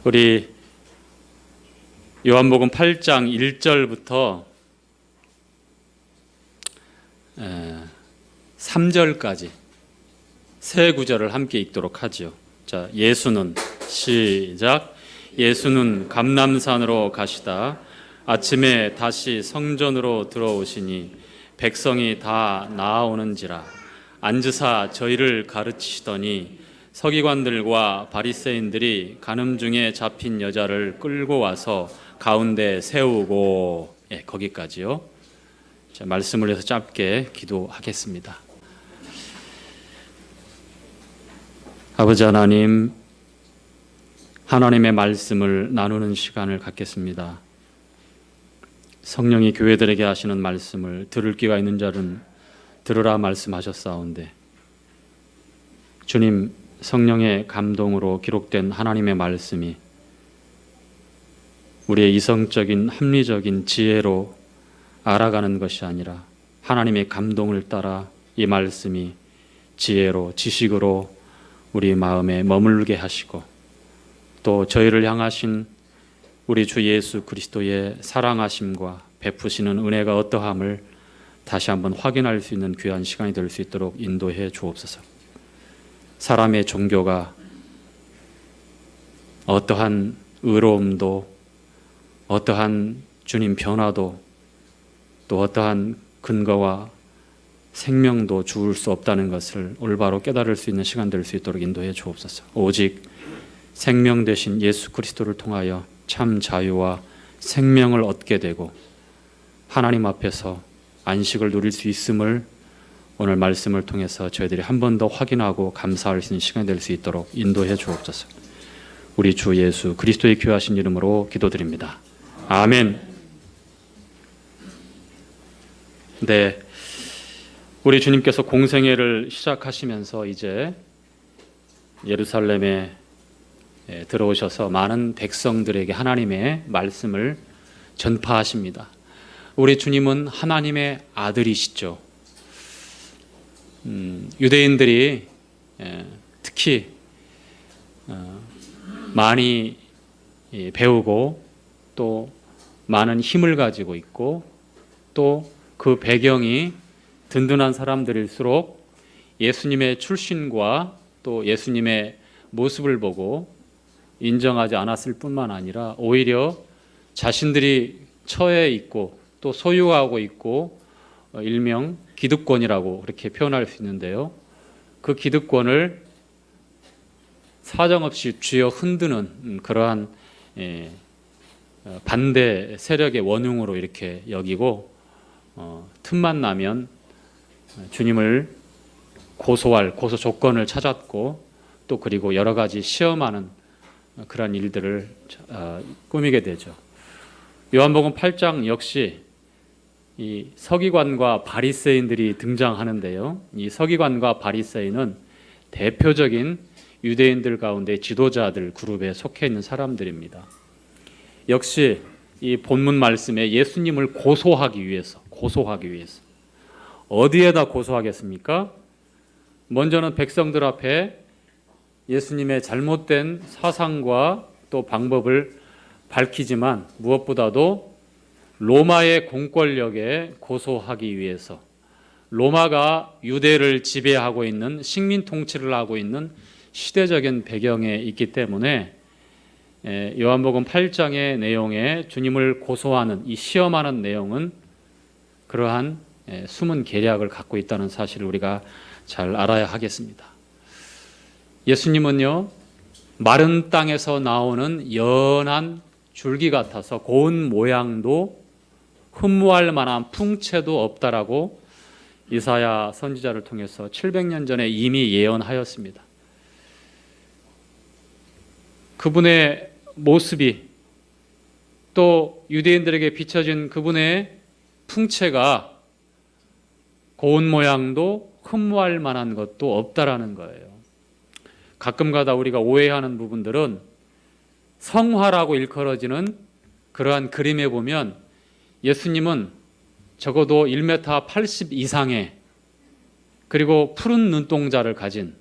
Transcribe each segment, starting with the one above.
우리 요한복음 8장 1절부터 3절까지 세 구절을 함께 읽도록 하죠. 자, 예수는 시작. 예수는 감람산으로 가시다 아침에 다시 성전으로 들어오시니 백성이 다 나아오는지라 앉으사 저희를 가르치시더니 서기관들과 바리새인들이 간음 중에 잡힌 여자를 끌고 와서 가운데 세우고 거기까지요. 자, 말씀을 해서 짧게 기도하겠습니다. 아버지 하나님, 하나님의 말씀을 나누는 시간을 갖겠습니다. 성령이 교회들에게 하시는 말씀을 들을 귀가 있는 자는 들으라 말씀하셨사온데, 주님, 성령의 감동으로 기록된 하나님의 말씀이 우리의 이성적인 합리적인 지혜로 알아가는 것이 아니라 하나님의 감동을 따라 이 말씀이 지혜로 지식으로 우리 마음에 머물게 하시고, 또 저희를 향하신 우리 주 예수 그리스도의 사랑하심과 베푸시는 은혜가 어떠함을 다시 한번 확인할 수 있는 귀한 시간이 될 수 있도록 인도해 주옵소서. 사람의 종교가 어떠한 의로움도, 어떠한 주님 변화도, 또 어떠한 근거와 생명도 주울 수 없다는 것을 올바로 깨달을 수 있는 시간 될 수 있도록 인도해 주옵소서. 오직 생명 되신 예수 그리스도를 통하여 참 자유와 생명을 얻게 되고 하나님 앞에서 안식을 누릴 수 있음을 오늘 말씀을 통해서 저희들이 한 번 더 확인하고 감사할 수 있는 시간이 될 수 있도록 인도해 주옵소서. 우리 주 예수 그리스도의 귀하신 이름으로 기도드립니다. 아멘. 네, 우리 주님께서 공생애를 시작하시면서 이제 예루살렘에 들어오셔서 많은 백성들에게 하나님의 말씀을 전파하십니다. 우리 주님은 하나님의 아들이시죠. 유대인들이 특히 많이 배우고 또 많은 힘을 가지고 있고 또 그 배경이 든든한 사람들일수록 예수님의 출신과 또 예수님의 모습을 보고 인정하지 않았을 뿐만 아니라 오히려 자신들이 처해 있고 또 소유하고 있고 일명 기득권이라고 그렇게 표현할 수 있는데요. 그 기득권을 사정없이 쥐어 흔드는 그러한 반대 세력의 원흉으로 이렇게 여기고 틈만 나면 주님을 고소할 고소 조건을 찾았고 또 그리고 여러 가지 시험하는 그런 일들을 꾸미게 되죠. 요한복음 8장 역시 이 서기관과 바리새인들이 등장하는데요. 이 서기관과 바리새인은 대표적인 유대인들 가운데 지도자들 그룹에 속해 있는 사람들입니다. 역시 이 본문 말씀에 예수님을 고소하기 위해서 어디에다 고소하겠습니까? 먼저는 백성들 앞에 예수님의 잘못된 사상과 또 방법을 밝히지만 무엇보다도 로마의 공권력에 고소하기 위해서, 로마가 유대를 지배하고 있는 식민 통치를 하고 있는 시대적인 배경에 있기 때문에 요한복음 8장의 내용에 주님을 고소하는 이 시험하는 내용은 그러한 숨은 계략을 갖고 있다는 사실을 우리가 잘 알아야 하겠습니다. 예수님은요, 마른 땅에서 나오는 연한 줄기 같아서 고운 모양도 흠모할 만한 풍채도 없다라고 이사야 선지자를 통해서 700년 전에 이미 예언하였습니다. 그분의 모습이 또 유대인들에게 비춰진 그분의 풍채가 고운 모양도 흠모할 만한 것도 없다라는 거예요. 가끔가다 우리가 오해하는 부분들은 성화라고 일컬어지는 그러한 그림에 보면 예수님은 적어도 1m 80 이상의 그리고 푸른 눈동자를 가진,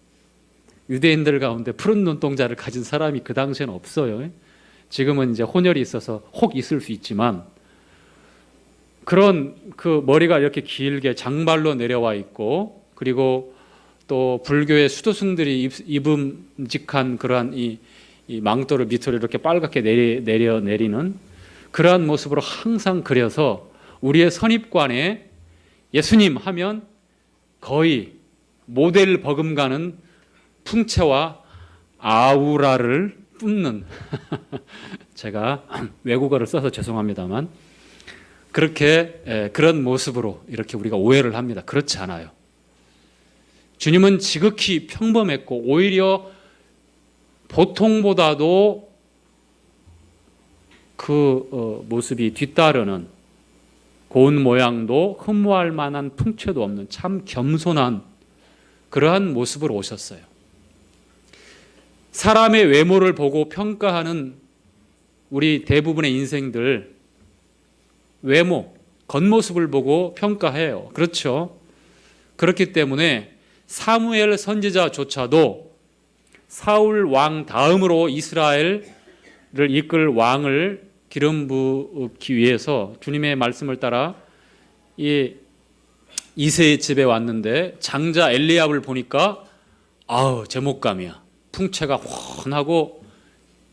유대인들 가운데 푸른 눈동자를 가진 사람이 그 당시에는 없어요. 지금은 이제 혼혈이 있어서 혹 있을 수 있지만 그런 그 머리가 이렇게 길게 장발로 내려와 있고 그리고 또 불교의 수도승들이 입음직한 그러한 이 망토를 밑으로 이렇게 빨갛게 내리는 그러한 모습으로 항상 그려서 우리의 선입관에 예수님 하면 거의 모델 버금가는 풍채와 아우라를 뿜는 제가 외국어를 써서 죄송합니다만 그렇게 그런 모습으로 이렇게 우리가 오해를 합니다. 그렇지 않아요. 주님은 지극히 평범했고 오히려 보통보다도 그 모습이 뒤따르는 고운 모양도 흠모할 만한 풍채도 없는 참 겸손한 그러한 모습으로 오셨어요. 사람의 외모를 보고 평가하는 우리 대부분의 인생들 외모, 겉모습을 보고 평가해요. 그렇죠? 그렇기 때문에 사무엘 선지자조차도 사울 왕 다음으로 이스라엘을 이끌 왕을 기름 부기 위해서 주님의 말씀을 따라 이새의 집에 왔는데 장자 엘리압을 보니까 아우 제목감이야. 풍채가 훤하고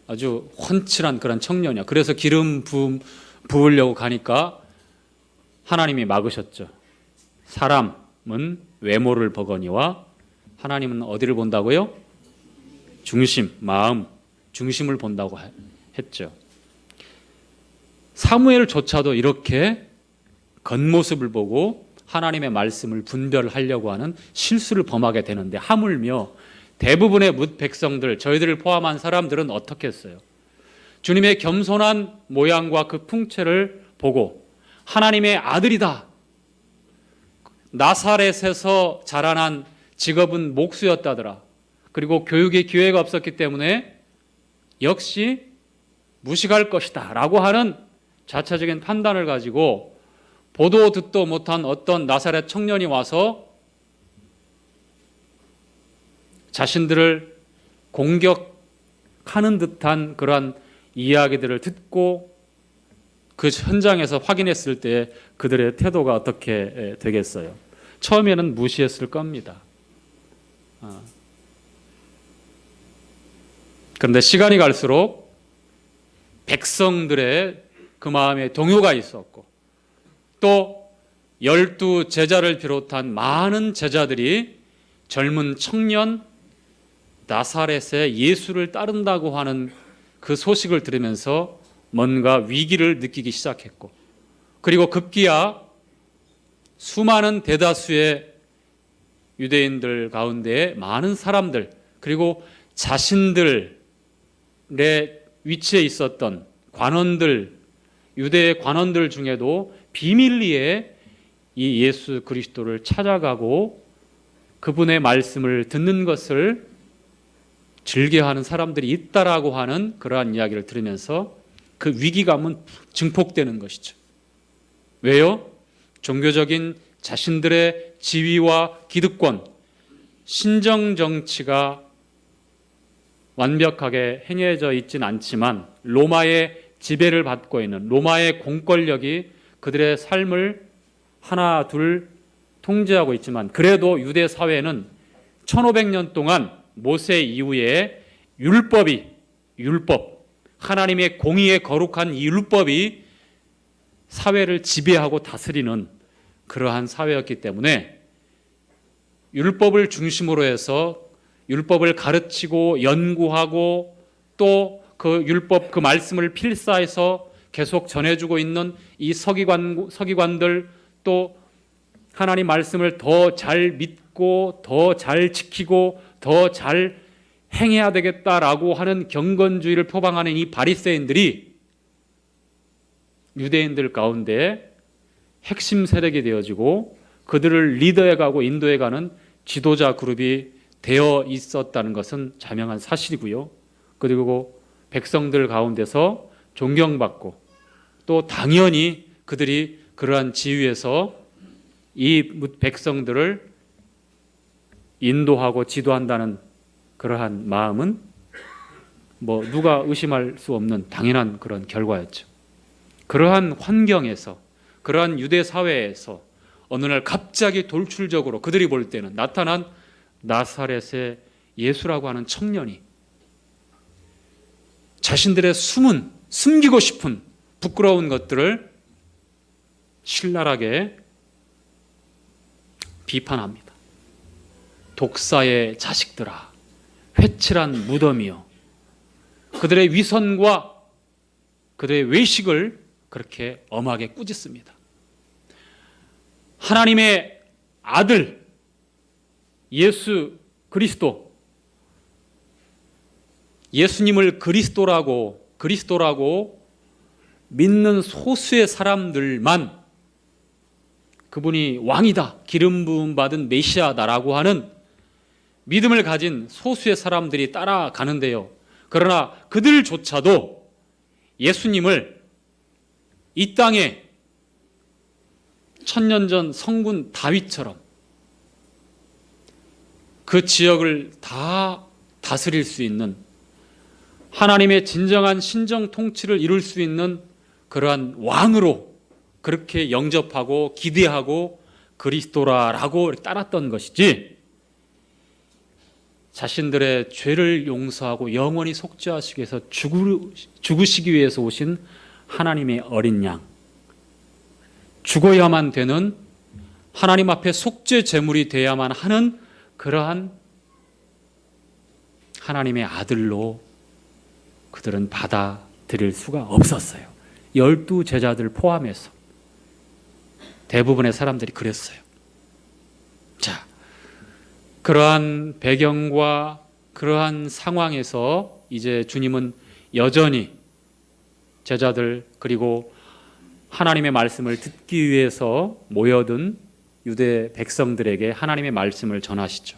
아주 훤칠한 그런 청년이야. 그래서 기름 부으려고 가니까 하나님이 막으셨죠. 사람은 외모를 보거니와 하나님은 어디를 본다고요? 중심, 마음, 중심을 본다고 했죠. 사무엘조차도 이렇게 겉모습을 보고 하나님의 말씀을 분별하려고 하는 실수를 범하게 되는데 하물며 대부분의 뭇 백성들, 저희들을 포함한 사람들은 어떻게 했어요? 주님의 겸손한 모양과 그 풍채를 보고 하나님의 아들이다. 나사렛에서 자라난 직업은 목수였다더라. 그리고 교육의 기회가 없었기 때문에 역시 무식할 것이다 라고 하는 자체적인 판단을 가지고 보도 듣도 못한 어떤 나사렛 청년이 와서 자신들을 공격하는 듯한 그러한 이야기들을 듣고 그 현장에서 확인했을 때 그들의 태도가 어떻게 되겠어요? 처음에는 무시했을 겁니다. 그런데 시간이 갈수록 백성들의 그 마음에 동요가 있었고 또 12 제자를 비롯한 많은 제자들이 젊은 청년 나사렛의 예수를 따른다고 하는 그 소식을 들으면서 뭔가 위기를 느끼기 시작했고 그리고 급기야 수많은 대다수의 유대인들 가운데 많은 사람들 그리고 자신들의 위치에 있었던 관원들 유대의 관원들 중에도 비밀리에 이 예수 그리스도를 찾아가고 그분의 말씀을 듣는 것을 즐겨하는 사람들이 있다라고 하는 그러한 이야기를 들으면서 그 위기감은 증폭되는 것이죠. 왜요? 종교적인 자신들의 지위와 기득권, 신정정치가 완벽하게 행해져 있진 않지만 로마의 지배를 받고 있는 로마의 공권력이 그들의 삶을 하나 둘 통제하고 있지만 그래도 유대 사회는 1500년 동안 모세 이후에 율법 하나님의 공의에 거룩한 이 율법이 사회를 지배하고 다스리는 그러한 사회였기 때문에 율법을 중심으로 해서 율법을 가르치고 연구하고 또 그 율법 그 말씀을 필사해서 계속 전해주고 있는 이 서기관들 또 하나님 말씀을 더 잘 믿고 더 잘 지키고 더 잘 행해야 되겠다라고 하는 경건주의를 표방하는 이 바리새인들이 유대인들 가운데 핵심 세력이 되어지고 그들을 리더해가고 인도해가는 지도자 그룹이 되어 있었다는 것은 자명한 사실이고요. 그리고 백성들 가운데서 존경받고 또 당연히 그들이 그러한 지위에서 이 백성들을 인도하고 지도한다는 그러한 마음은 누가 의심할 수 없는 당연한 그런 결과였죠. 그러한 환경에서, 그러한 유대 사회에서 어느 날 갑자기 돌출적으로 그들이 볼 때는 나타난 나사렛의 예수라고 하는 청년이 자신들의 숨기고 싶은 부끄러운 것들을 신랄하게 비판합니다. 독사의 자식들아, 회칠한 무덤이여. 그들의 위선과 그들의 외식을 그렇게 엄하게 꾸짖습니다. 하나님의 아들 예수 그리스도, 예수님을 그리스도라고 믿는 소수의 사람들만 그분이 왕이다, 기름 부음 받은 메시아다라고 하는 믿음을 가진 소수의 사람들이 따라가는데요. 그러나 그들조차도 예수님을 이 땅에 천년 전 성군 다윗처럼 그 지역을 다 다스릴 수 있는, 하나님의 진정한 신정 통치를 이룰 수 있는 그러한 왕으로 그렇게 영접하고 기대하고 그리스도라고 따랐던 것이지, 자신들의 죄를 용서하고 영원히 속죄하시기 위해서 죽으시기 위해서 오신 하나님의 어린 양, 죽어야만 되는, 하나님 앞에 속죄 제물이 되어야만 하는 그러한 하나님의 아들로 그들은 받아들일 수가 없었어요. 12 제자들 포함해서 대부분의 사람들이 그랬어요. 자, 그러한 배경과 그러한 상황에서 이제 주님은 여전히 제자들 그리고 하나님의 말씀을 듣기 위해서 모여든 유대 백성들에게 하나님의 말씀을 전하시죠.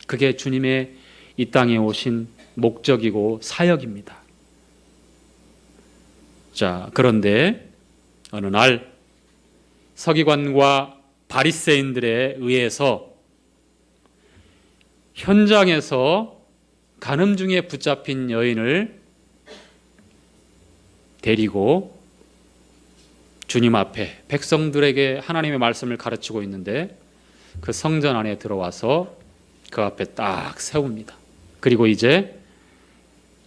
그게 주님의 이 땅에 오신 목적이고 사역입니다. 자, 그런데 어느 날 서기관과 바리새인들에 의해서 현장에서 간음 중에 붙잡힌 여인을 데리고 주님 앞에 백성들에게 하나님의 말씀을 가르치고 있는데 그 성전 안에 들어와서 그 앞에 딱 세웁니다. 그리고 이제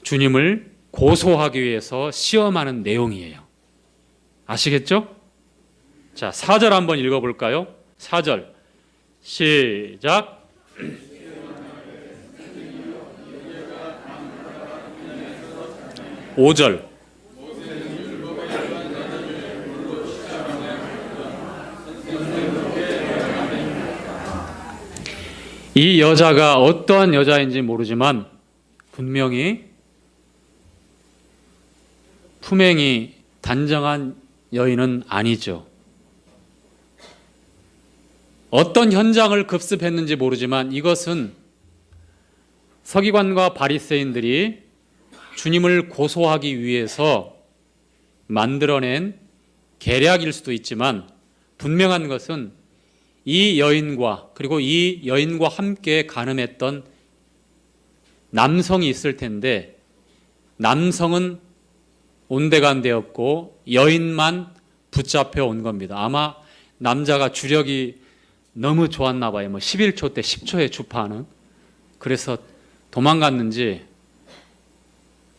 주님을 고소하기 위해서 시험하는 내용이에요. 아시겠죠? 자, 4절 한번 읽어볼까요? 4절 시작. 5절 이 여자가 어떠한 여자인지 모르지만 분명히 품행이 단정한 여인은 아니죠. 어떤 현장을 급습했는지 모르지만 이것은 서기관과 바리새인들이 주님을 고소하기 위해서 만들어낸 계략일 수도 있지만 분명한 것은 이 여인과 그리고 이 여인과 함께 간음했던 남성이 있을 텐데 남성은 온데간데였고 여인만 붙잡혀 온 겁니다. 아마 남자가 주력이 너무 좋았나 봐요. 11초 때 10초에 주파하는. 그래서 도망갔는지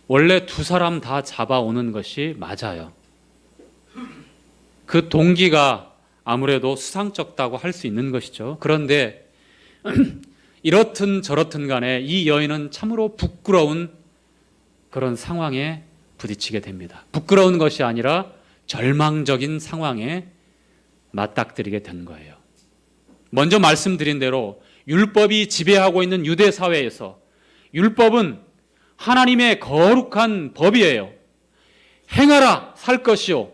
원래 2 사람 다 잡아오는 것이 맞아요. 그 동기가 아무래도 수상쩍다고 할 수 있는 것이죠. 그런데 이렇든 저렇든 간에 이 여인은 참으로 부끄러운 그런 상황에 부딪히게 됩니다. 부끄러운 것이 아니라 절망적인 상황에 맞닥뜨리게 된 거예요. 먼저 말씀드린 대로 율법이 지배하고 있는 유대 사회에서 율법은 하나님의 거룩한 법이에요. 행하라 살 것이요.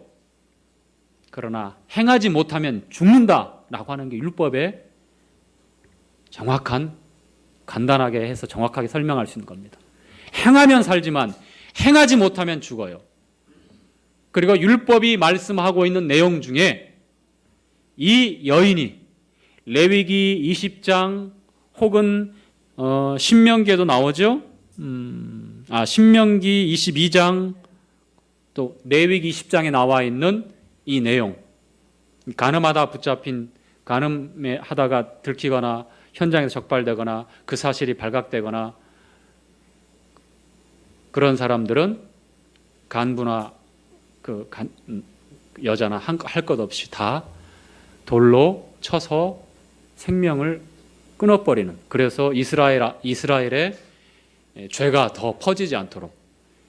그러나 행하지 못하면 죽는다라고 하는 게 율법의 정확한, 간단하게 해서 정확하게 설명할 수 있는 겁니다. 행하면 살지만 행하지 못하면 죽어요. 그리고 율법이 말씀하고 있는 내용 중에 이 여인이 레위기 20장 혹은 신명기에도 나오죠. 신명기 22장 또 레위기 20장에 나와 있는 이 내용, 간음하다 붙잡힌 간음에 하다가 들키거나 현장에서 적발되거나 그 사실이 발각되거나 그런 사람들은 간부나 여자나 할 것 없이 다 돌로 쳐서 생명을 끊어버리는, 그래서 이스라엘의 죄가 더 퍼지지 않도록,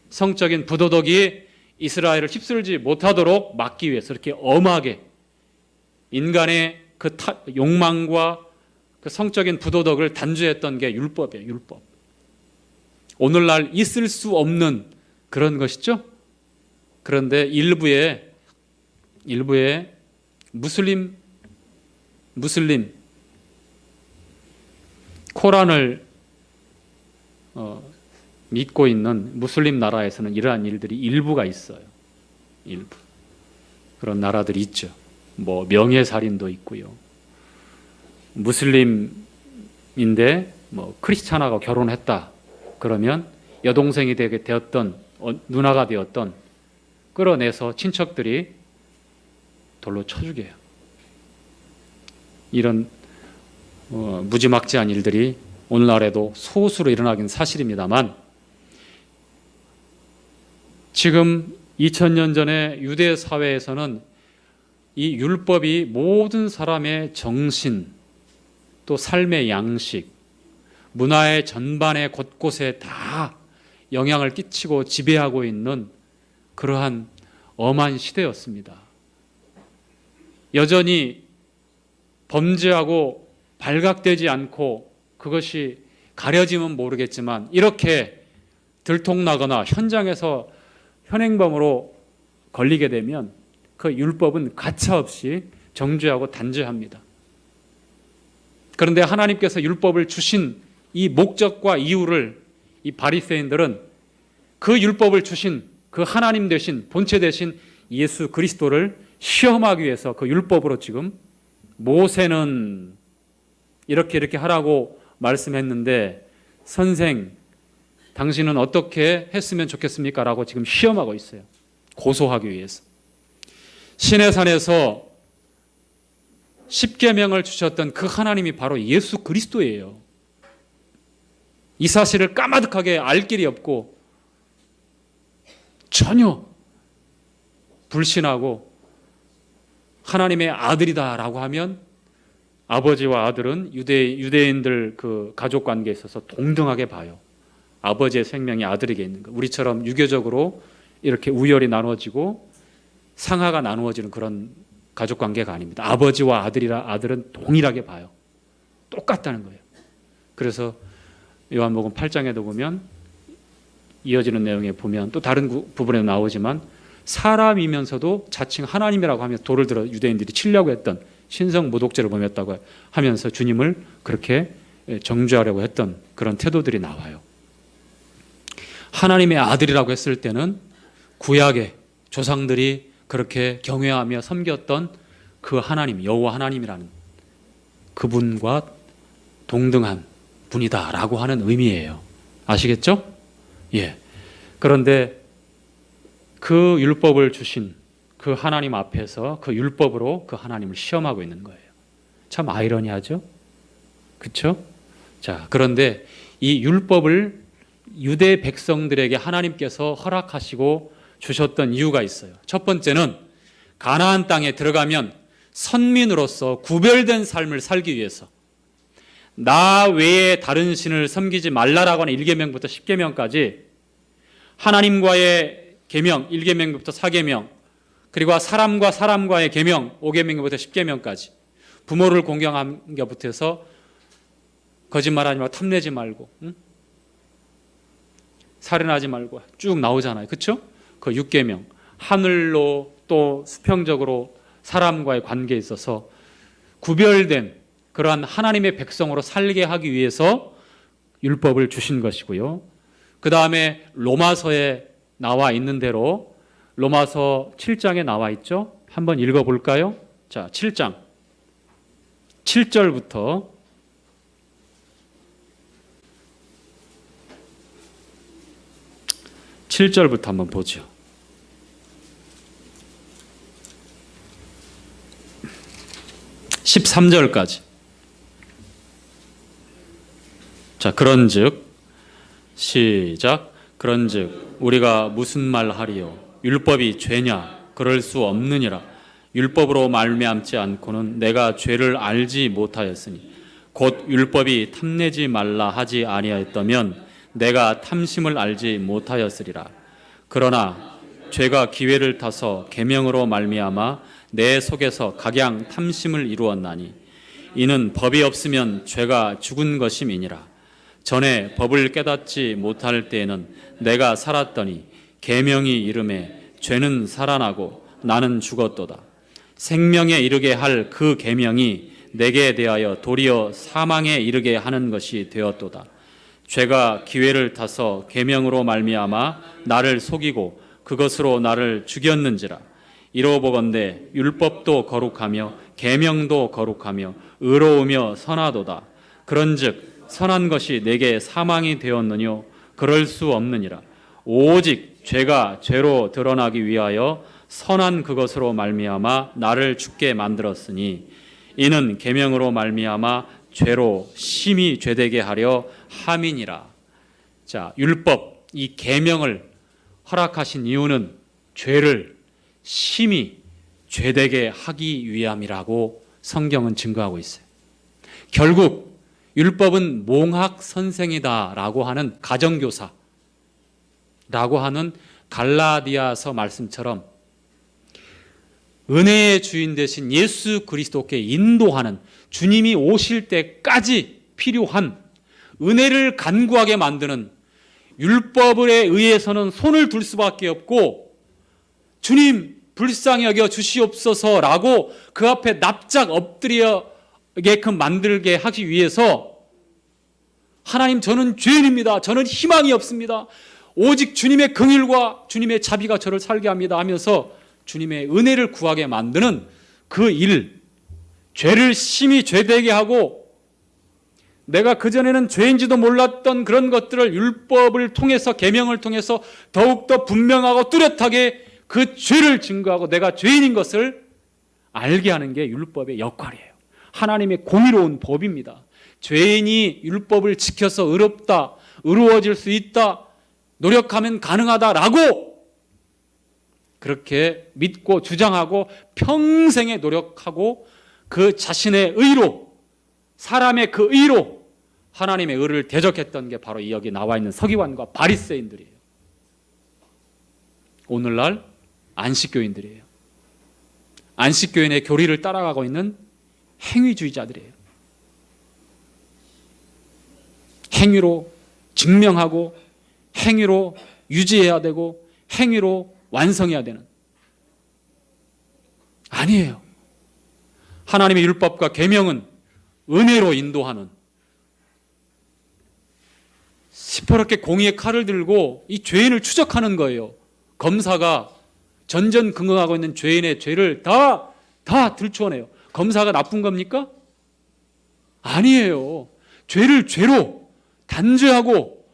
성적인 부도덕이 이스라엘을 휩쓸지 못하도록 막기 위해서 이렇게 엄하게 인간의 그 욕망과 그 성적인 부도덕을 단죄했던 게 율법이에요. 율법. 오늘날 있을 수 없는 그런 것이죠. 그런데 일부의 무슬림 코란을 믿고 있는 무슬림 나라에서는 이러한 일들이 일부가 있어요. 일부. 그런 나라들이 있죠. 뭐 명예살인도 있고요. 무슬림인데 뭐 크리스찬하고 결혼했다 그러면 여동생이 되었던 누나가 되었던 끌어내서 친척들이 돌로 쳐 죽여요. 이런 무지막지한 일들이 오늘날에도 소수로 일어나긴 사실입니다만, 지금 2000년 전에 유대 사회에서는 이 율법이 모든 사람의 정신, 또 삶의 양식, 문화의 전반의 곳곳에 다 영향을 끼치고 지배하고 있는 그러한 엄한 시대였습니다. 여전히 범죄하고 발각되지 않고 그것이 가려지면 모르겠지만 이렇게 들통나거나 현장에서 현행범으로 걸리게 되면 그 율법은 가차없이 정죄하고 단죄합니다. 그런데 하나님께서 율법을 주신 이 목적과 이유를 이 바리새인들은 그 율법을 주신 그 하나님 되신 본체 되신 예수 그리스도를 시험하기 위해서 그 율법으로 지금 모세는 이렇게 하라고 말씀했는데 선생 당신은 어떻게 했으면 좋겠습니까? 라고 지금 시험하고 있어요. 고소하기 위해서. 시내산에서 십계명을 주셨던 그 하나님이 바로 예수 그리스도예요. 이 사실을 까마득하게 알 길이 없고 전혀 불신하고 하나님의 아들이다라고 하면 아버지와 아들은 유대인들 그 가족 관계에 있어서 동등하게 봐요. 아버지의 생명이 아들에게 있는 거. 우리처럼 유교적으로 이렇게 우열이 나누어지고 상하가 나누어지는 그런 가족 관계가 아닙니다. 아버지와 아들은 동일하게 봐요. 똑같다는 거예요. 그래서 요한복음 8장에도 보면 이어지는 내용에 보면 또 다른 부분에 나오지만 사람이면서도 자칭 하나님이라고 하면서 돌을 들어 유대인들이 치려고 했던 신성 모독죄를 범했다고 하면서 주님을 그렇게 정죄하려고 했던 그런 태도들이 나와요. 하나님의 아들이라고 했을 때는 구약의 조상들이 그렇게 경외하며 섬겼던 그 하나님, 여호와 하나님이라는 그분과 동등한 분이다라고 하는 의미예요. 아시겠죠? 예. 그런데 그 율법을 주신 그 하나님 앞에서 그 율법으로 그 하나님을 시험하고 있는 거예요. 참 아이러니하죠? 그렇죠? 자, 그런데 이 율법을 유대 백성들에게 하나님께서 허락하시고 주셨던 이유가 있어요. 첫 번째는 가나안 땅에 들어가면 선민으로서 구별된 삶을 살기 위해서 나 외에 다른 신을 섬기지 말라라고 하는 1계명부터 10계명까지 하나님과의 계명 1계명부터 4계명 그리고 사람과 사람과의 계명 5계명부터 10계명까지 부모를 공경하는 것부터 해서 거짓말하지 말고 탐내지 말고 살인하지 말고 쭉 나오잖아요. 그렇죠? 그 6계명 하늘로 또 수평적으로 사람과의 관계에 있어서 구별된 그러한 하나님의 백성으로 살게 하기 위해서 율법을 주신 것이고요. 그 다음에 로마서에 나와 있는 대로 로마서 7장에 나와 있죠. 한번 읽어볼까요? 자, 7장 7절부터 7절부터 한번 보죠. 13절까지. 자, 그런즉 시작. 그런즉 우리가 무슨 말 하리요? 율법이 죄냐? 그럴 수 없느니라. 율법으로 말미암지 않고는 내가 죄를 알지 못하였으니 곧 율법이 탐내지 말라 하지 아니하였다면 내가 탐심을 알지 못하였으리라. 그러나 죄가 기회를 타서 계명으로 말미암아 내 속에서 각양 탐심을 이루었나니 이는 법이 없으면 죄가 죽은 것임이니라. 전에 법을 깨닫지 못할 때에는 내가 살았더니 계명이 이름에 죄는 살아나고 나는 죽었도다. 생명에 이르게 할 그 계명이 내게 대하여 도리어 사망에 이르게 하는 것이 되었도다. 죄가 기회를 타서 계명으로 말미암아 나를 속이고 그것으로 나를 죽였는지라. 이로보건대 율법도 거룩하며 계명도 거룩하며 의로우며 선하도다. 그런즉 선한 것이 내게 사망이 되었느뇨? 그럴 수 없느니라. 오직 죄가 죄로 드러나기 위하여 선한 그것으로 말미암아 나를 죽게 만들었으니 이는 계명으로 말미암아 죄로 심히 죄되게 하려 함이니라. 자, 율법, 이 계명을 허락하신 이유는 죄를 심히 죄되게 하기 위함이라고 성경은 증거하고 있어요. 결국 율법은 몽학 선생이다라고 하는 가정교사라고 하는 갈라디아서 말씀처럼 은혜의 주인 되신 예수 그리스도께 인도하는, 주님이 오실 때까지 필요한 은혜를 간구하게 만드는, 율법에 의해서는 손을 둘 수밖에 없고 주님 불쌍히 여겨 주시옵소서라고 그 앞에 납작 엎드리게끔 만들게 하기 위해서 하나님, 저는 죄인입니다. 저는 희망이 없습니다. 오직 주님의 긍휼과 주님의 자비가 저를 살게 합니다 하면서 주님의 은혜를 구하게 만드는 그 일, 죄를 심히 죄되게 하고 내가 그전에는 죄인지도 몰랐던 그런 것들을 율법을 통해서, 계명을 통해서 더욱더 분명하고 뚜렷하게 그 죄를 증거하고 내가 죄인인 것을 알게 하는 게 율법의 역할이에요. 하나님의 공의로운 법입니다. 죄인이 율법을 지켜서 의롭다, 의로워질 수 있다, 노력하면 가능하다라고 그렇게 믿고 주장하고 평생에 노력하고 그 자신의 의로, 사람의 그 의로 하나님의 의를 대적했던 게 바로 여기 나와 있는 서기관과 바리새인들이에요. 오늘날 안식교인들이에요. 안식교인의 교리를 따라가고 있는 행위주의자들이에요. 행위로 증명하고 행위로 유지해야 되고 행위로 완성해야 되는, 아니에요. 하나님의 율법과 계명은 은혜로 인도하는, 시퍼렇게 공의의 칼을 들고 이 죄인을 추적하는 거예요. 검사가 전전긍긍하고 있는 죄인의 죄를 다 들추어내요. 검사가 나쁜 겁니까? 아니에요. 죄를 죄로 단죄하고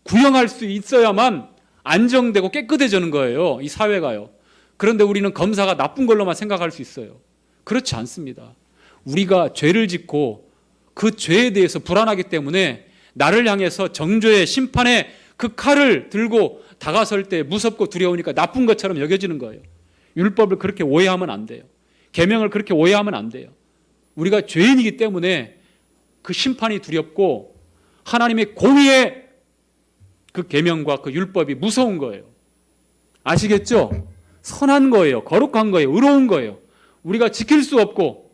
구형할 수 있어야만 안정되고 깨끗해지는 거예요, 이 사회가요. 그런데 우리는 검사가 나쁜 걸로만 생각할 수 있어요. 그렇지 않습니다. 우리가 죄를 짓고 그 죄에 대해서 불안하기 때문에 나를 향해서 정죄의 심판의 그 칼을 들고 다가설 때 무섭고 두려우니까 나쁜 것처럼 여겨지는 거예요. 율법을 그렇게 오해하면 안 돼요. 계명을 그렇게 오해하면 안 돼요. 우리가 죄인이기 때문에 그 심판이 두렵고 하나님의 공의의 그 계명과 그 율법이 무서운 거예요. 아시겠죠? 선한 거예요. 거룩한 거예요. 의로운 거예요. 우리가 지킬 수 없고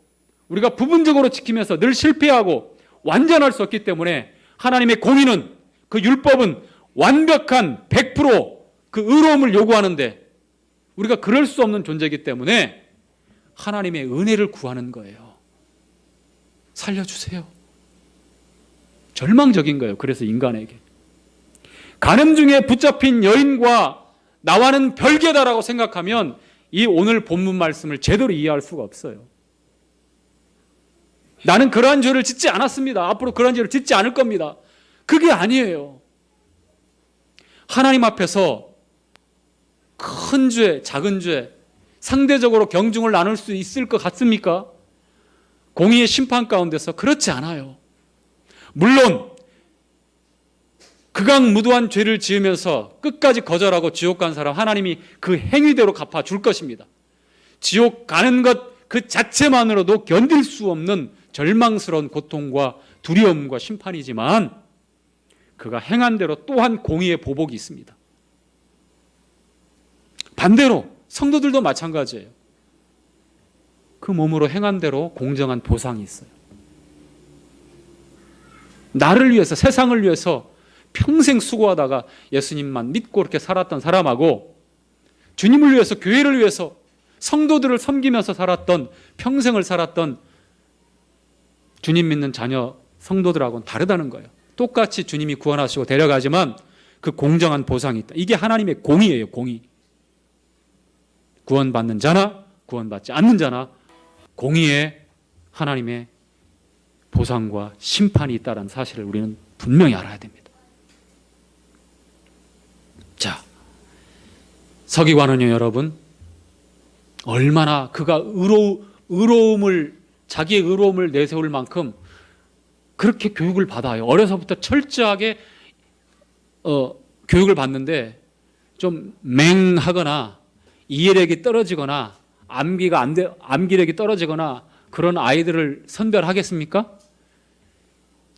우리가 부분적으로 지키면서 늘 실패하고 완전할 수 없기 때문에 하나님의 공의는, 그 율법은 완벽한 100%그 의로움을 요구하는데 우리가 그럴 수 없는 존재이기 때문에 하나님의 은혜를 구하는 거예요. 살려주세요. 절망적인 거예요. 그래서 인간에게 간음 중에 붙잡힌 여인과 나와는 별개다라고 생각하면 이 오늘 본문 말씀을 제대로 이해할 수가 없어요. 나는 그러한 죄를 짓지 않았습니다. 앞으로 그러한 죄를 짓지 않을 겁니다. 그게 아니에요. 하나님 앞에서 큰 죄, 작은 죄, 상대적으로 경중을 나눌 수 있을 것 같습니까? 공의의 심판 가운데서 그렇지 않아요. 물론 극악무도한 죄를 지으면서 끝까지 거절하고 지옥 간 사람, 하나님이 그 행위대로 갚아줄 것입니다. 지옥 가는 것 그 자체만으로도 견딜 수 없는 절망스러운 고통과 두려움과 심판이지만 그가 행한 대로 또한 공의의 보복이 있습니다. 반대로 성도들도 마찬가지예요. 그 몸으로 행한 대로 공정한 보상이 있어요. 나를 위해서, 세상을 위해서 평생 수고하다가 예수님만 믿고 이렇게 살았던 사람하고 주님을 위해서, 교회를 위해서, 성도들을 섬기면서 살았던, 평생을 살았던 주님 믿는 자녀 성도들하고는 다르다는 거예요. 똑같이 주님이 구원하시고 데려가지만 그 공정한 보상이 있다. 이게 하나님의 공의예요. 공의. 구원받는 자나 구원받지 않는 자나 공의에 하나님의 보상과 심판이 있다는 사실을 우리는 분명히 알아야 됩니다. 자, 서기관은요, 여러분, 얼마나 그가 자기의 의로움을 내세울 만큼 그렇게 교육을 받아요. 어려서부터 철저하게 교육을 받는데 좀 맹하거나 이해력이 떨어지거나 암기력이 떨어지거나 그런 아이들을 선별하겠습니까?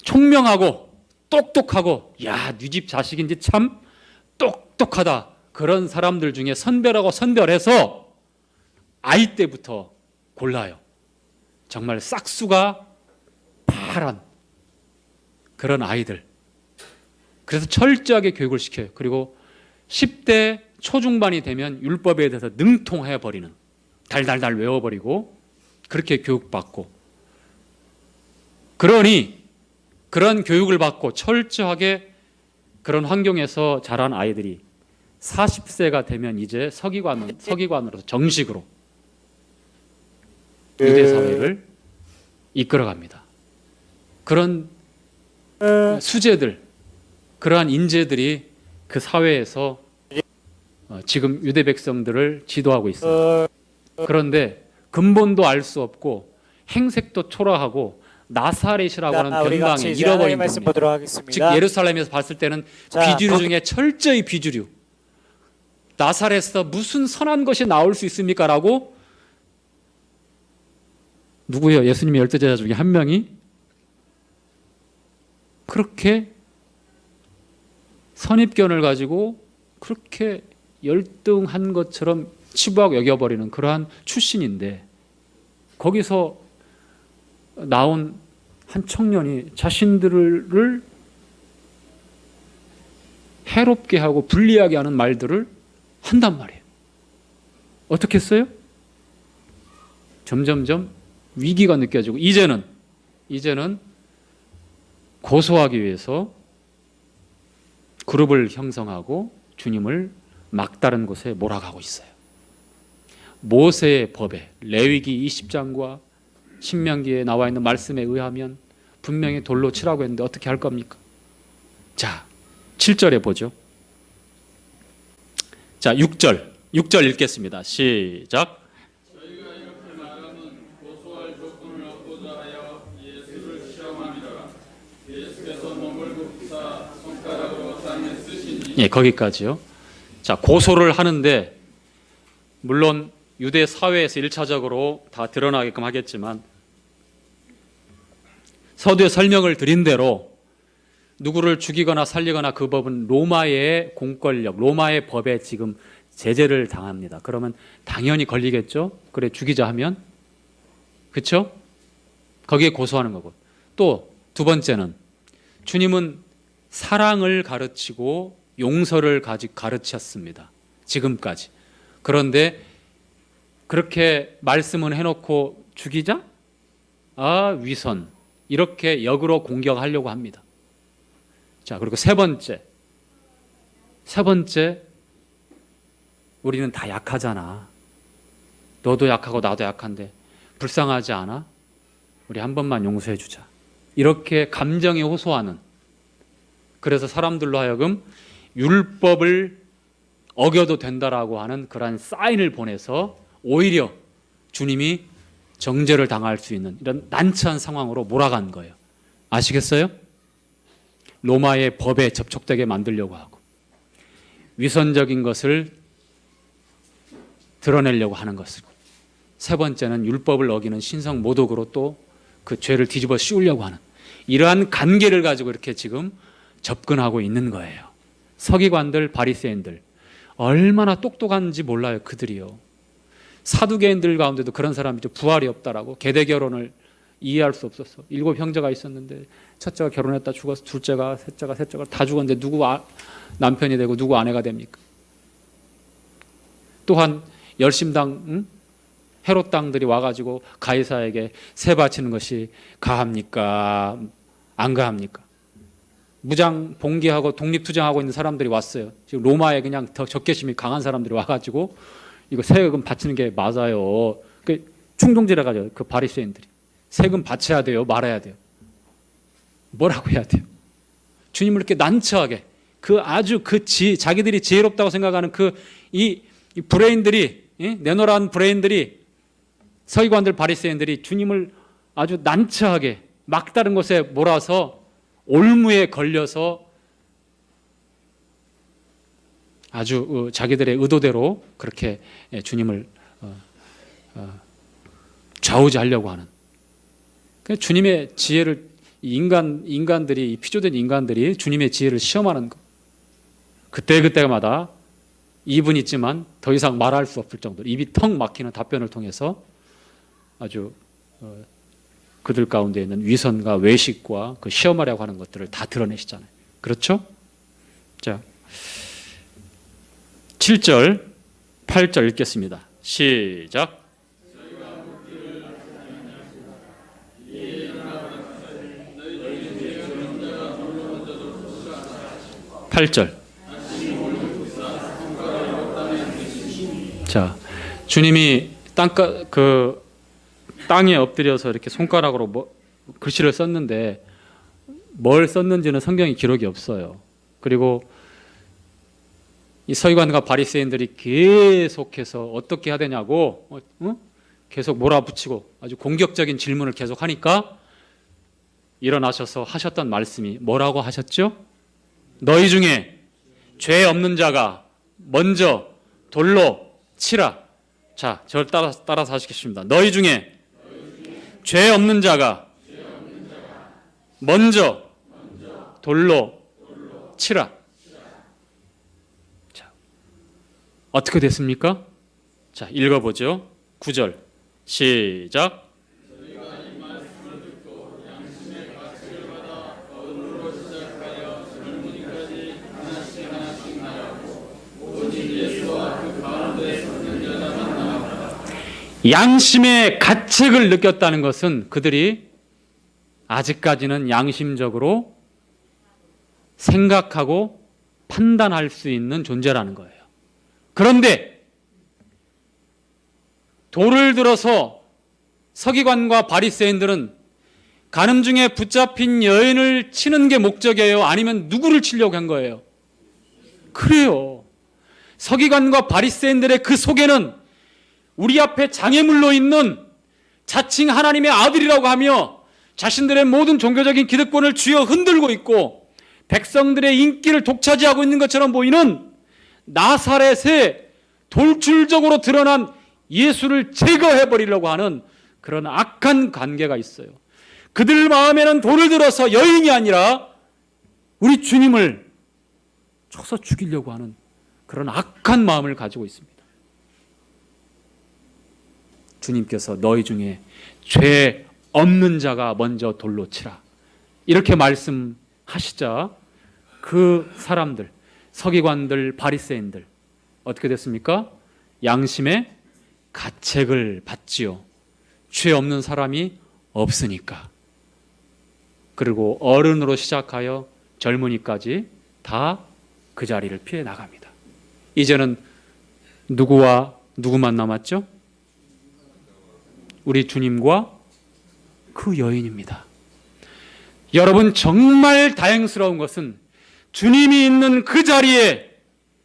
총명하고 똑똑하고, 야, 네 집 자식인지 참 똑똑하다, 그런 사람들 중에 선별해서 아이 때부터 골라요. 정말 싹수가 파란 그런 아이들. 그래서 철저하게 교육을 시켜요. 그리고 10대 초중반이 되면 율법에 대해서 능통해버리는, 달달달 외워버리고 그렇게 교육받고, 그러니 그런 교육을 받고 철저하게 그런 환경에서 자란 아이들이 40세가 되면 이제 서기관으로서 정식으로 유대 사회를 이끌어갑니다. 그런 수재들, 그러한 인재들이 그 사회에서 지금 유대 백성들을 지도하고 있어요. 그런데 근본도 알 수 없고 행색도 초라하고 나사렛이라고 하는 변방에 잃어버린 겁니다. 즉 예루살렘에서 봤을 때는 비주류 중에 철저히 비주류. 나사렛에서 무슨 선한 것이 나올 수 있습니까? 라고, 누구요? 예수님의 12제자 중에 한 명이 그렇게 선입견을 가지고 그렇게 열등한 것처럼 치부하고 여겨버리는 그러한 출신인데, 거기서 나온 한 청년이 자신들을 해롭게 하고 불리하게 하는 말들을 한단 말이에요. 어떻게 했어요? 점점점 위기가 느껴지고 이제는 고소하기 위해서 그룹을 형성하고 주님을 막다른 곳에 몰아가고 있어요. 모세의 법에, 레위기 20장과 신명기에 나와 있는 말씀에 의하면 분명히 돌로 치라고 했는데 어떻게 할 겁니까? 자, 7절에 보죠. 자, 6절 읽겠습니다. 시작. 저희가 이렇게 말하면 고소할 조건을 얻고자 하여 예수를 시험함이라. 예수께서 몸을 굽사 손가락으로 땅에 쓰시니. 예, 거기까지요. 자, 고소를 하는데 물론 유대 사회에서 1차적으로 다 드러나게끔 하겠지만 서두에 설명을 드린 대로 누구를 죽이거나 살리거나 그 법은 로마의 공권력, 로마의 법에 지금 제재를 당합니다. 그러면 당연히 걸리겠죠. 그래, 죽이자 하면. 그렇죠? 거기에 고소하는 거고. 또 두 번째는 주님은 사랑을 가르치고 용서를 가르쳤습니다. 지금까지. 그런데 그렇게 말씀은 해놓고 죽이자? 아, 위선. 이렇게 역으로 공격하려고 합니다. 자, 그리고 세 번째, 우리는 다 약하잖아. 너도 약하고 나도 약한데 불쌍하지 않아? 우리 한 번만 용서해 주자. 이렇게 감정에 호소하는, 그래서 사람들로 하여금 율법을 어겨도 된다라고 하는 그러한 사인을 보내서 오히려 주님이 정죄를 당할 수 있는 이런 난처한 상황으로 몰아간 거예요. 아시겠어요? 로마의 법에 접촉되게 만들려고 하고 위선적인 것을 드러내려고 하는 것이고, 세 번째는 율법을 어기는 신성 모독으로 또 그 죄를 뒤집어 씌우려고 하는 이러한 관계를 가지고 이렇게 지금 접근하고 있는 거예요. 서기관들, 바리새인들 얼마나 똑똑한지 몰라요. 그들이요. 사두개인들 가운데도 그런 사람이 있죠. 부활이 없다라고 계대 결혼을 이해할 수 없었어. 7 형제가 있었는데 첫째가 결혼했다 죽어서 둘째가 셋째가 다 죽었는데 누구 남편이 되고 누구 아내가 됩니까? 또한 열심당 헤롯 당들이 와가지고 가이사에게 세 바치는 것이 가합니까? 안 가합니까? 무장 봉기하고 독립투쟁하고 있는 사람들이 왔어요. 지금 로마에 그냥 더 적개심이 강한 사람들이 와가지고 이거 세금 바치는 게 맞아요. 그 충동질 해가지고 그 바리새인들이 세금 바쳐야 돼요, 말아야 돼요. 뭐라고 해야 돼요? 주님을 이렇게 난처하게 그 아주 자기들이 지혜롭다고 생각하는 이 브레인들이, 내노란 브레인들이, 서기관들 바리새인들이 주님을 아주 난처하게 막다른 곳에 몰아서 올무에 걸려서 아주 자기들의 의도대로 그렇게 주님을 좌우지하려고 하는, 주님의 지혜를 인간들이, 피조된 인간들이 주님의 지혜를 시험하는 것. 그때마다 입은 있지만 더 이상 말할 수 없을 정도로 입이 턱 막히는 답변을 통해서 아주 그들 가운데 있는 위선과 외식과 그 시험하려고 하는 것들을 다 드러내시잖아요. 그렇죠? 자, 7절, 8절 읽겠습니다. 시작. 8절. 자, 주님이 땅에 엎드려서 이렇게 손가락으로 글씨를 썼는데 뭘 썼는지는 성경에 기록이 없어요. 그리고 이 서기관과 바리새인들이 계속해서 어떻게 해야 되냐고 계속 몰아붙이고 아주 공격적인 질문을 계속 하니까 일어나셔서 하셨던 말씀이 뭐라고 하셨죠? 너희 중에 죄 없는 자가 먼저 돌로 치라. 자, 저를 따라서 하시겠습니다. 너희 중에 죄 없는 자가 먼저 돌로 치라. 자, 어떻게 됐습니까? 자, 읽어보죠. 9절 시작. 양심의 가책을 느꼈다는 것은 그들이 아직까지는 양심적으로 생각하고 판단할 수 있는 존재라는 거예요. 그런데 돌을 들어서 서기관과 바리새인들은 간음 중에 붙잡힌 여인을 치는 게 목적이에요? 아니면 누구를 치려고 한 거예요? 그래요. 서기관과 바리새인들의 그 속에는 우리 앞에 장애물로 있는 자칭 하나님의 아들이라고 하며 자신들의 모든 종교적인 기득권을 쥐어 흔들고 있고 백성들의 인기를 독차지하고 있는 것처럼 보이는 나사렛에 돌출적으로 드러난 예수를 제거해버리려고 하는 그런 악한 관계가 있어요. 그들 마음에는 돌을 들어서 여인이 아니라 우리 주님을 쳐서 죽이려고 하는 그런 악한 마음을 가지고 있습니다. 주님께서 너희 중에 죄 없는 자가 먼저 돌로 치라 이렇게 말씀하시자 그 사람들, 서기관들, 바리새인들 어떻게 됐습니까? 양심의 가책을 받지요. 죄 없는 사람이 없으니까. 그리고 어른으로 시작하여 젊은이까지 다 그 자리를 피해 나갑니다. 이제는 누구와 누구만 남았죠? 우리 주님과 그 여인입니다. 여러분, 정말 다행스러운 것은 주님이 있는 그 자리에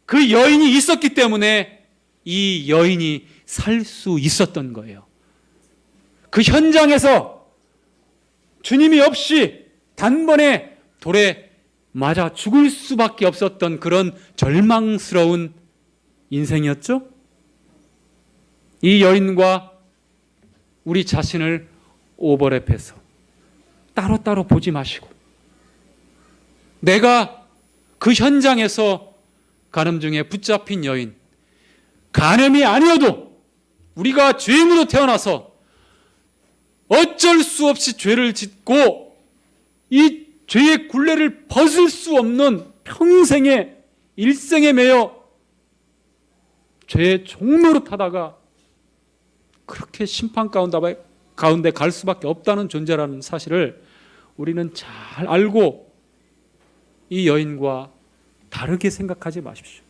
그 여인이 있었기 때문에 이 여인이 살 수 있었던 거예요. 그 현장에서 주님이 없이 단번에 돌에 맞아 죽을 수밖에 없었던 그런 절망스러운 인생이었죠. 이 여인과 우리 자신을 오버랩해서 따로따로 보지 마시고, 내가 그 현장에서 간음 중에 붙잡힌 여인, 간음이 아니어도 우리가 죄인으로 태어나서 어쩔 수 없이 죄를 짓고 이 죄의 굴레를 벗을 수 없는 평생의 일생에 매여 죄의 종로로 타다가 그렇게 심판 가운데 갈 수밖에 없다는 존재라는 사실을 우리는 잘 알고 이 여인과 다르게 생각하지 마십시오.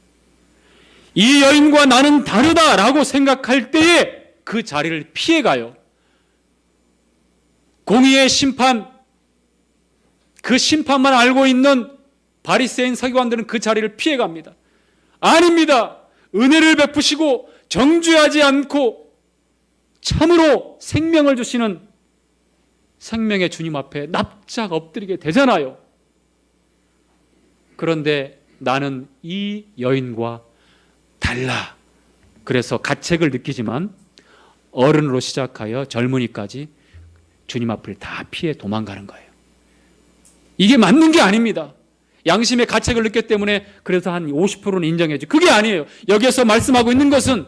이 여인과 나는 다르다라고 생각할 때에 그 자리를 피해가요. 공의의 심판, 그 심판만 알고 있는 바리새인 서기관들은 그 자리를 피해갑니다. 아닙니다. 은혜를 베푸시고 정죄하지 않고 참으로 생명을 주시는 생명의 주님 앞에 납작 엎드리게 되잖아요. 그런데 나는 이 여인과 달라. 그래서 가책을 느끼지만 어른으로 시작하여 젊은이까지 주님 앞을 다 피해 도망가는 거예요. 이게 맞는 게 아닙니다. 양심의 가책을 느꼈기 때문에 그래서 한 50%는 인정해줘. 그게 아니에요. 여기에서 말씀하고 있는 것은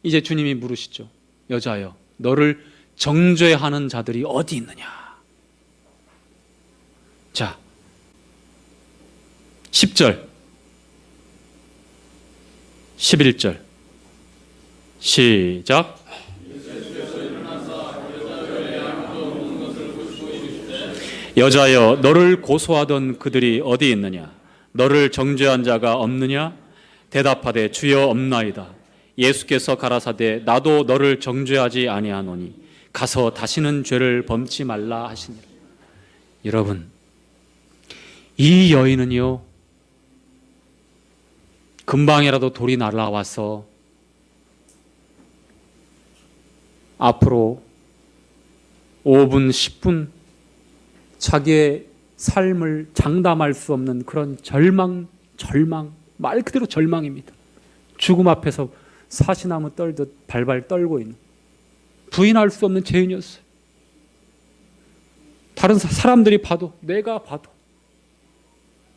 이제 주님이 물으시죠. 여자여, 너를 정죄하는 자들이 어디 있느냐. 자, 10절 11절 시작. 여자여, 너를 고소하던 그들이 어디 있느냐? 너를 정죄한 자가 없느냐? 대답하되 주여 없나이다. 예수께서 가라사대 나도 너를 정죄하지 아니하노니 가서 다시는 죄를 범치 말라 하시니라. 여러분, 이 여인은요, 금방이라도 돌이 날아와서 앞으로 5분, 10분 자기의 삶을 장담할 수 없는 그런 절망, 말 그대로 절망입니다. 죽음 앞에서 사시나무 떨듯 발발 떨고 있는, 부인할 수 없는 죄인이었어요. 다른 사람들이 봐도, 내가 봐도.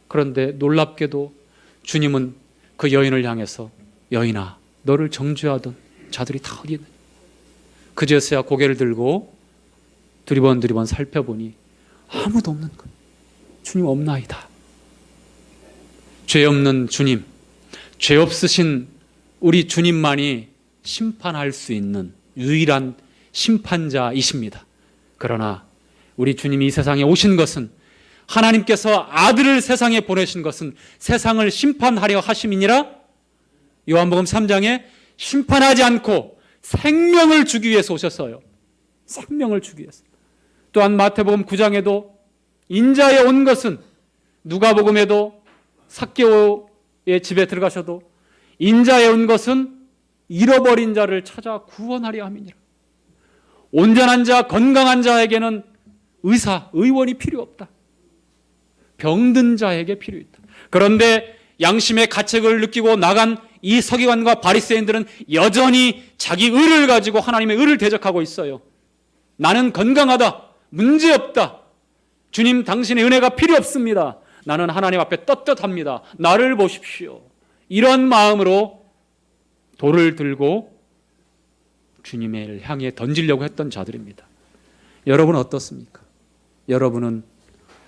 그런데 놀랍게도 주님은 그 여인을 향해서 여인아, 너를 정죄하던 자들이 다 어디 있느냐. 그제서야 고개를 들고 두리번 살펴보니 아무도 없는 거예요. 주님 없나이다. 죄 없는 주님, 죄 없으신 우리 주님만이 심판할 수 있는 유일한 심판자이십니다. 그러나 우리 주님이 이 세상에 오신 것은, 하나님께서 아들을 세상에 보내신 것은 세상을 심판하려 하심이니라. 요한복음 3장에 심판하지 않고 생명을 주기 위해서 오셨어요. 생명을 주기 위해서. 또한 마태복음 9장에도 인자에 온 것은, 누가복음에도 삭개오의 집에 들어가셔도 인자에 온 것은 잃어버린 자를 찾아 구원하려 함이니라. 온전한 자, 건강한 자에게는 의사, 의원이 필요 없다. 병든 자에게 필요 있다. 그런데 양심의 가책을 느끼고 나간 이 서기관과 바리새인들은 여전히 자기 의를 가지고 하나님의 의를 대적하고 있어요. 나는 건강하다, 문제없다, 주님 당신의 은혜가 필요 없습니다, 나는 하나님 앞에 떳떳합니다, 나를 보십시오, 이런 마음으로 돌을 들고 주님을 향해 던지려고 했던 자들입니다. 여러분은 어떻습니까? 여러분은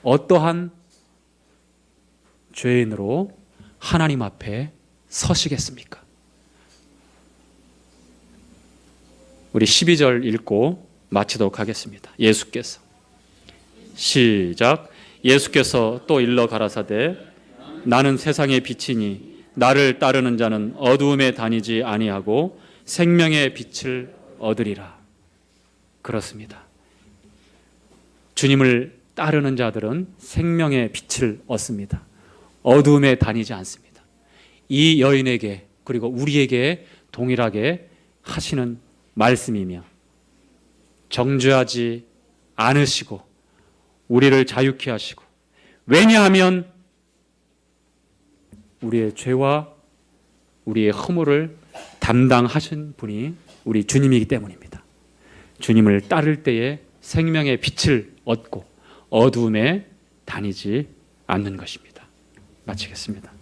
어떠한 죄인으로 하나님 앞에 서시겠습니까? 우리 12절 읽고 마치도록 하겠습니다. 예수께서, 시작. 예수께서 또 일러 가라사대 나는 세상의 빛이니 나를 따르는 자는 어두움에 다니지 아니하고 생명의 빛을 얻으리라. 그렇습니다. 주님을 따르는 자들은 생명의 빛을 얻습니다. 어둠에 다니지 않습니다. 이 여인에게 그리고 우리에게 동일하게 하시는 말씀이며 정죄하지 않으시고 우리를 자유케 하시고, 왜냐하면 우리의 죄와 우리의 허물을 담당하신 분이 우리 주님이기 때문입니다. 주님을 따를 때에 생명의 빛을 얻고 어둠에 다니지 않는 것입니다. 마치겠습니다.